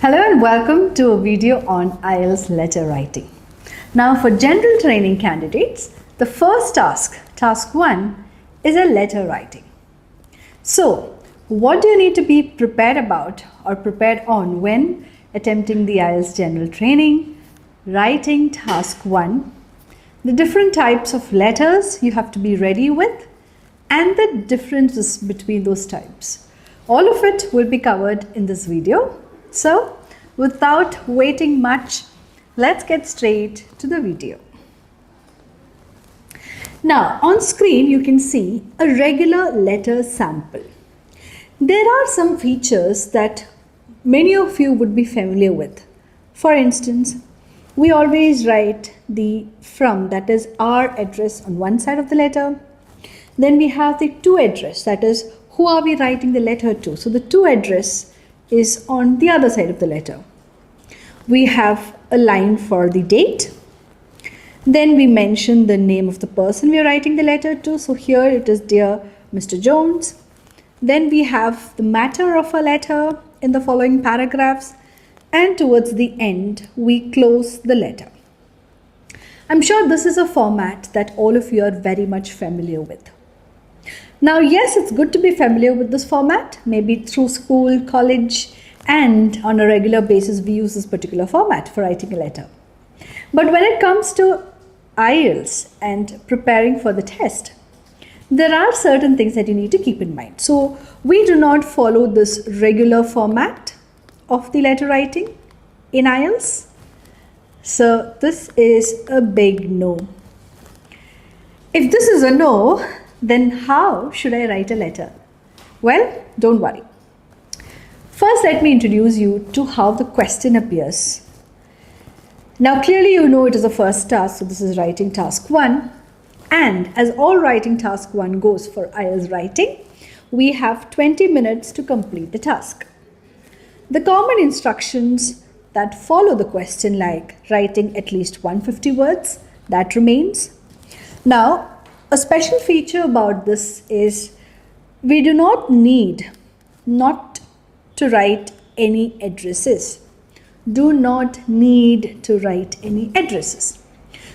Hello and welcome to a video on IELTS letter writing. Now for general training candidates, the first task 1 is a letter writing. So what do you need to be prepared about or prepared on when attempting the IELTS general training? Writing task 1, the different types of letters you have to be ready with and the differences between those types. All of it will be covered in this video. So, without waiting much, let's get straight to the video. Now, on screen you can see a regular letter sample. There are some features that many of you would be familiar with. For instance, we always write the from, that is our address, on one side of the letter. Then we have the to address, that is who are we writing the letter to. So the to address is on the other side of the letter. We have a line for the date. Then we mention the name of the person we are writing the letter to. So here it is Dear Mr. Jones. Then we have the matter of a letter in the following paragraphs. And towards the end, we close the letter. I'm sure this is a format that all of you are very much familiar with. Now, yes, it's good to be familiar with this format, maybe through school, college, and on a regular basis we use this particular format for writing a letter. But when it comes to IELTS and preparing for the test, there are certain things that you need to keep in mind. So, we do not follow this regular format of the letter writing in IELTS. So, this is a big no. If this is a no, then how should I write a letter? Well, don't worry. First, let me introduce you to how the question appears. Now, clearly you know it is the first task, so this is writing task 1. And as all writing task 1 goes for IELTS writing, we have 20 minutes to complete the task. The common instructions that follow the question, like writing at least 150 words, that remains. Now, a special feature about this is we do not need to write any addresses. Do not need to write any addresses.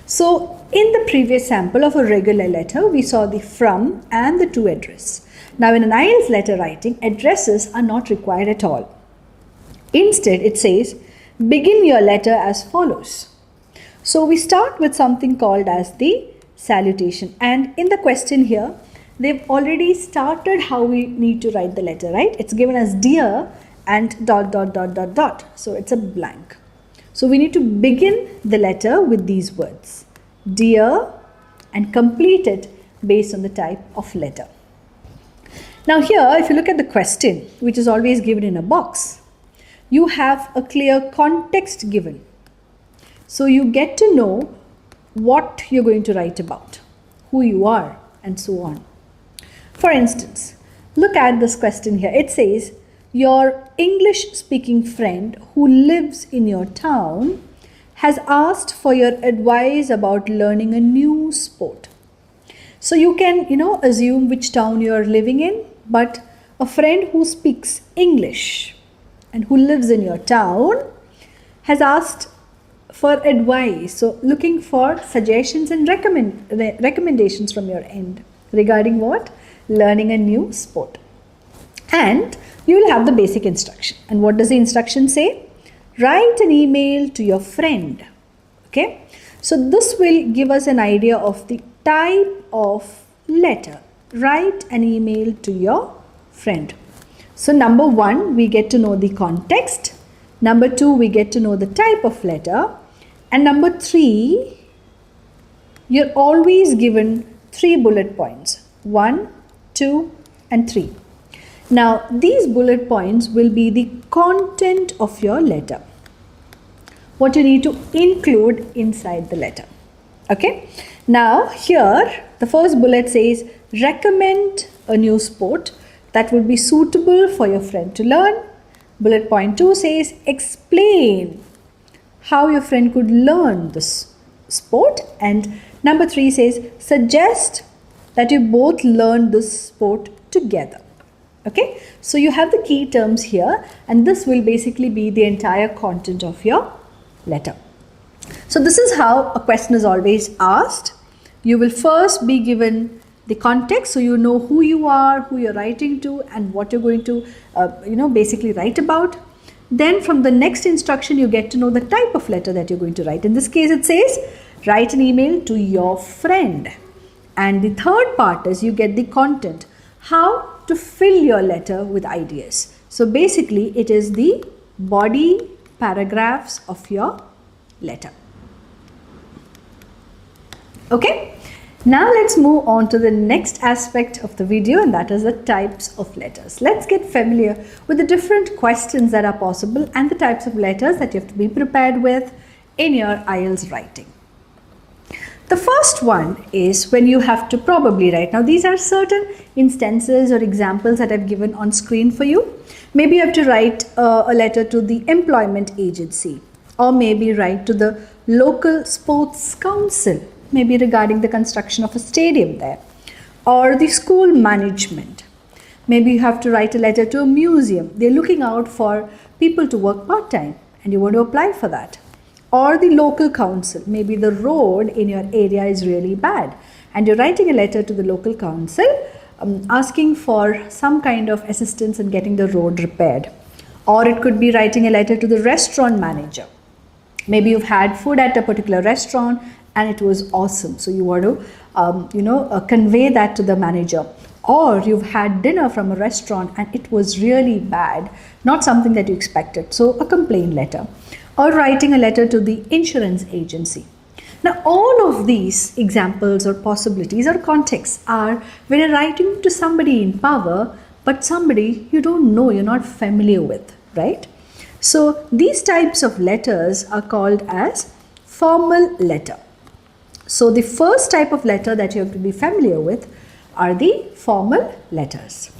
So, in the previous sample of a regular letter, we saw the from and the to address. Now, in an IELTS letter writing, addresses are not required at all. Instead, it says, begin your letter as follows. So, we start with something called as the salutation, and in the question here they've already started how we need to write the letter, right? It's given as dear and ... So it's a blank. So we need to begin the letter with these words, dear, and complete it based on the type of letter. Now here, if you look at the question, which is always given in a box, you have a clear context given. So you get to know what you're going to write about, who you are, and so on. For instance, look at this question here. It says, your English-speaking friend who lives in your town has asked for your advice about learning a new sport. So you can, assume which town you're living in, but a friend who speaks English and who lives in your town has asked for advice, so looking for suggestions and recommendations from your end regarding what? Learning a new sport. And you will have the basic instruction. And what does the instruction say? Write an email to your friend. Okay, so this will give us an idea of the type of letter. Write an email to your friend. So number 1, we get to know the context. Number 2, we get to know the type of letter. And number 3, you're always given 3 bullet points, 1, 2, and 3. Now, these bullet points will be the content of your letter, what you need to include inside the letter. Okay. Now, here, the first bullet says, recommend a new sport that would be suitable for your friend to learn. Bullet point 2 says, explain how your friend could learn this sport. And number 3 says, suggest that you both learn this sport together. Okay, so you have the key terms here, and this will basically be the entire content of your letter. So this is how a question is always asked. You will first be given the context, so you know who you are, who you're writing to, and what you're going to basically write about. Then from the next instruction you get to know the type of letter that you're going to write. In this case it says write an email to your friend. And the third part is you get the content, how to fill your letter with ideas. So basically it is the body paragraphs of your letter. Okay, now let's move on to the next aspect of the video, and that is the types of letters. Let's get familiar with the different questions that are possible and the types of letters that you have to be prepared with in your IELTS writing. The first one is when you have to probably write. Now these are certain instances or examples that I've given on screen for you. Maybe you have to write a letter to the employment agency, or maybe write to the local sports council, maybe regarding the construction of a stadium there, or the school management. Maybe you have to write a letter to a museum. They're looking out for people to work part-time and you want to apply for that. Or the local council. Maybe the road in your area is really bad and you're writing a letter to the local council asking for some kind of assistance in getting the road repaired. Or it could be writing a letter to the restaurant manager. Maybe you've had food at a particular restaurant and it was awesome, so you want to convey that to the manager. Or you've had dinner from a restaurant and it was really bad, not something that you expected, so a complaint letter. Or writing a letter to the insurance agency. Now all of these examples or possibilities or contexts are when you're writing to somebody in power, but somebody you don't know, you're not familiar with, right? So these types of letters are called as formal letter. So the first type of letter that you have to be familiar with are the formal letters.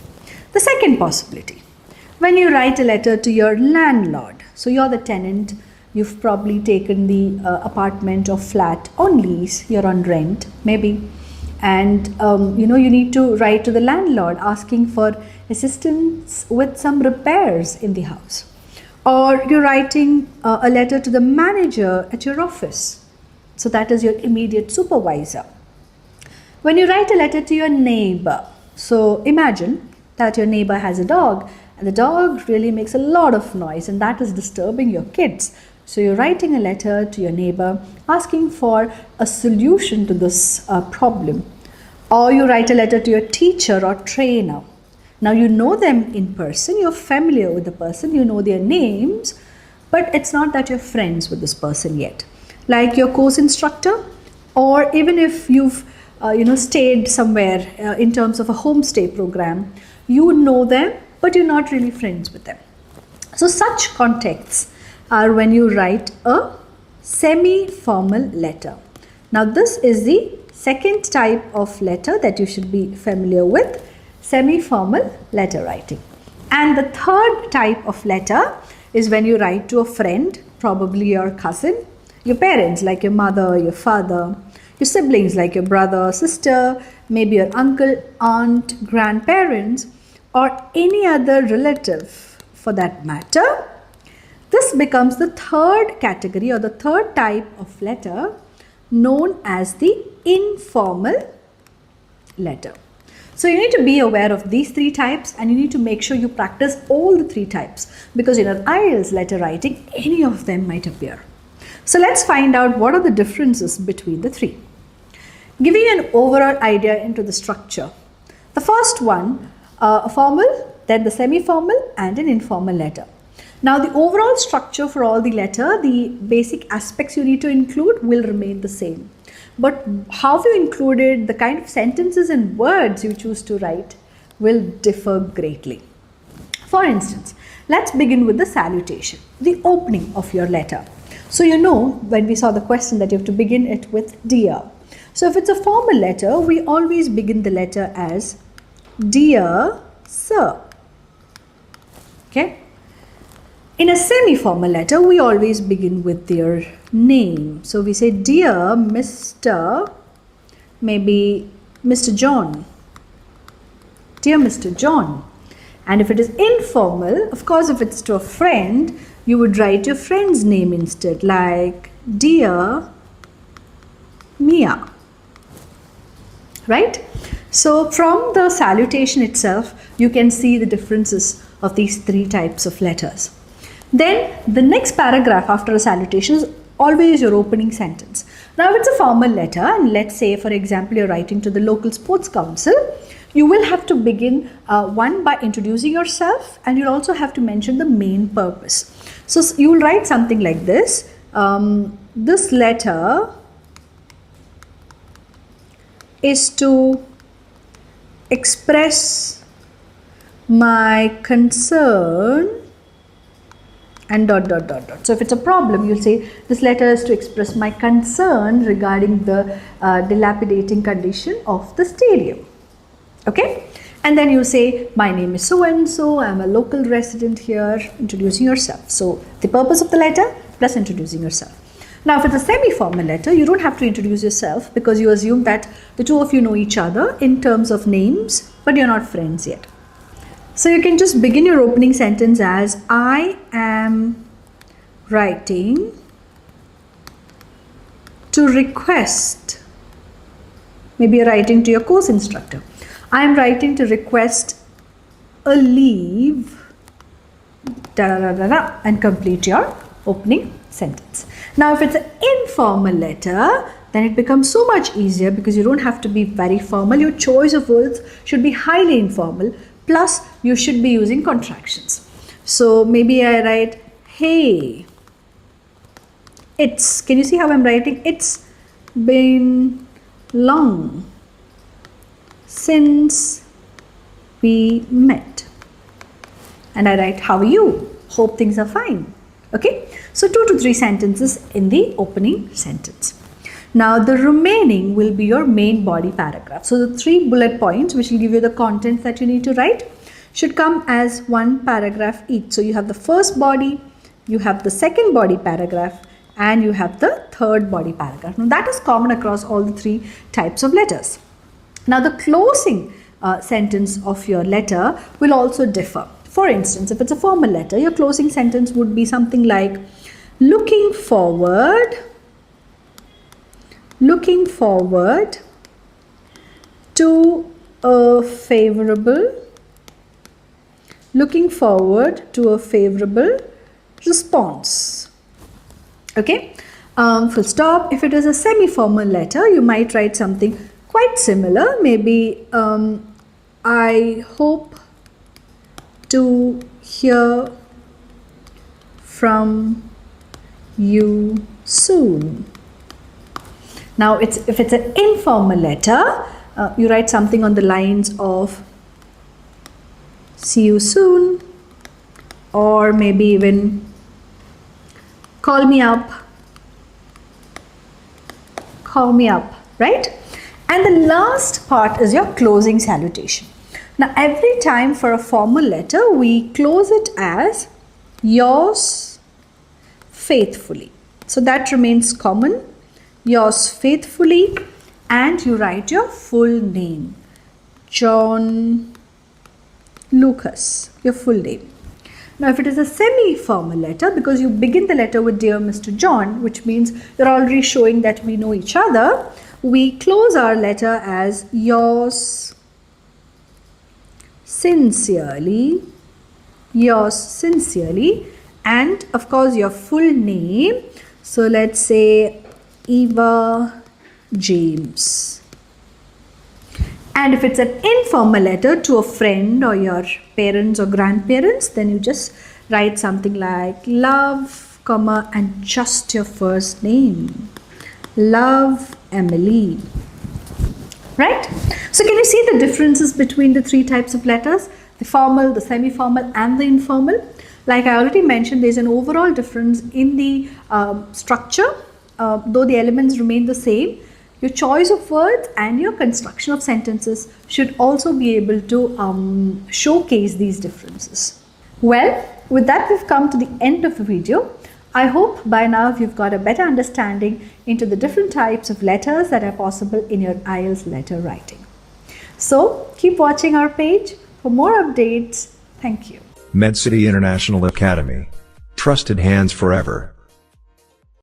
The second possibility, when you write a letter to your landlord. So you're the tenant, you've probably taken the apartment or flat on lease, you're on rent maybe, and you need to write to the landlord asking for assistance with some repairs in the house. Or you're writing a letter to the manager at your office. So that is your immediate supervisor. When you write a letter to your neighbor, so imagine that your neighbor has a dog and the dog really makes a lot of noise and that is disturbing your kids. So you're writing a letter to your neighbor asking for a solution to this problem. Or you write a letter to your teacher or trainer. Now you know them in person, you're familiar with the person, you know their names, but it's not that you're friends with this person yet. Like your course instructor, or even if you've stayed somewhere in terms of a homestay program, you know them, but you're not really friends with them. So such contexts are when you write a semi-formal letter. Now this is the second type of letter that you should be familiar with, semi-formal letter writing. And the third type of letter is when you write to a friend, probably your cousin, your parents like your mother, your father, your siblings like your brother, sister, maybe your uncle, aunt, grandparents, or any other relative for that matter. This becomes the third category or the third type of letter known as the informal letter. So you need to be aware of these three types and you need to make sure you practice all the three types, because in an IELTS letter writing, any of them might appear. So let's find out what are the differences between the three. Giving an overall idea into the structure. The first one, a formal, then the semi-formal and an informal letter. Now the overall structure for all the letter, the basic aspects you need to include will remain the same. But how you included, the kind of sentences and words you choose to write will differ greatly. For instance, let's begin with the salutation, the opening of your letter. So when we saw the question that you have to begin it with dear. So if it's a formal letter, we always begin the letter as Dear Sir. Okay. In a semi-formal letter, we always begin with their name. So we say Dear Mr. maybe Mr. John. Dear Mr. John. And if it is informal, of course, if it's to a friend, you would write your friend's name instead, like Dear Mia. Right? So from the salutation itself, you can see the differences of these three types of letters. Then the next paragraph after a salutation is always your opening sentence. Now, if it's a formal letter, and let's say, for example, you're writing to the local sports council, you will have to begin one by introducing yourself, and you'll also have to mention the main purpose. So you will write something like this. This letter is to express my concern and ... So if it's a problem, you'll say this letter is to express my concern regarding the dilapidating condition of the stadium. Okay? And then you say, my name is so and so, I'm a local resident here, introducing yourself. So the purpose of the letter plus introducing yourself. Now, if it's a semi-formal letter, you don't have to introduce yourself because you assume that the two of you know each other in terms of names, but you're not friends yet. So you can just begin your opening sentence as, I am writing to request, maybe you're writing to your course instructor. I am writing to request a leave, and complete your opening sentence. Now, if it's an informal letter, then it becomes so much easier because you don't have to be very formal. Your choice of words should be highly informal. Plus, you should be using contractions. So maybe I write, hey, it's, can you see how I'm writing? It's been long since we met. And I write, how are you? Hope things are fine. Okay. So 2 to 3 sentences in the opening sentence. Now the remaining will be your main body paragraph. So the 3 bullet points which will give you the content that you need to write should come as 1 paragraph each. So you have the first body, you have the second body paragraph, and you have the third body paragraph. Now that is common across all the 3 types of letters. Now the closing sentence of your letter will also differ. For instance, if it's a formal letter, your closing sentence would be something like, looking forward to a favorable response. Okay, full stop. If it is a semi-formal letter, you might write something quite similar. Maybe I hope to hear from you soon. Now, if it's an informal letter, you write something on the lines of see you soon, or maybe even call me up, right? And the last part is your closing salutation. Now, every time for a formal letter, we close it as yours faithfully. So that remains common, yours faithfully, and you write your full name, John Lucas, your full name. Now, if it is a semi-formal letter, because you begin the letter with Dear Mr. John, which means you're already showing that we know each other, we close our letter as yours sincerely, and of course your full name. So let's say Eva James. And if it's an informal letter to a friend or your parents or grandparents, then you just write something like love, comma, and just your first name. Love, Emily. Right? So can you see the differences between the 3 types of letters? The formal, the semi-formal, and the informal. Like I already mentioned, there's an overall difference in the structure, though the elements remain the same. Your choice of words and your construction of sentences should also be able to showcase these differences. Well, with that we've come to the end of the video. I hope by now you've got a better understanding into the different types of letters that are possible in your IELTS letter writing. So keep watching our page for more updates. Thank you. MedCity International Academy. Trusted hands forever.